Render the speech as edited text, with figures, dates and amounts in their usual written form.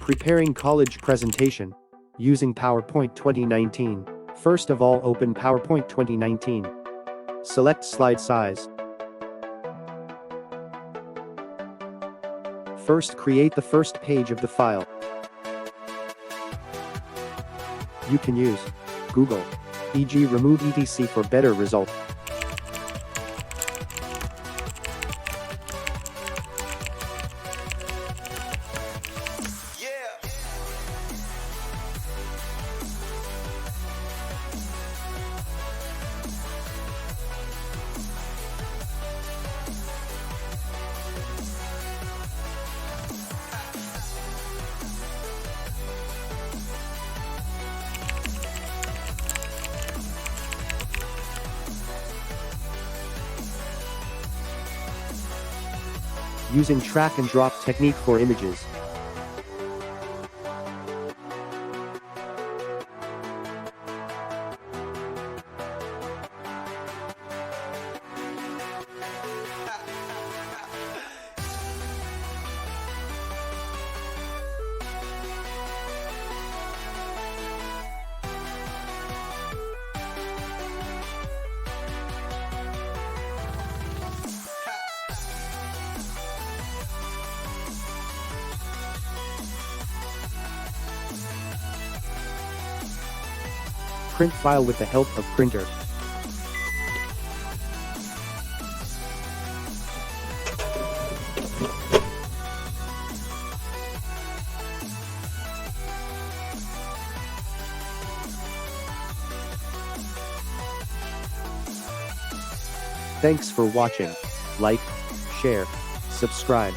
Preparing college presentation. Using PowerPoint 2019. First of all, open PowerPoint 2019. Select slide size. First, create the first page of the file. You can use Google, e.g. remove etc. for better result. Using drag and drop technique for images. Print file with the help of printer. Thanks for watching. Like, share, subscribe.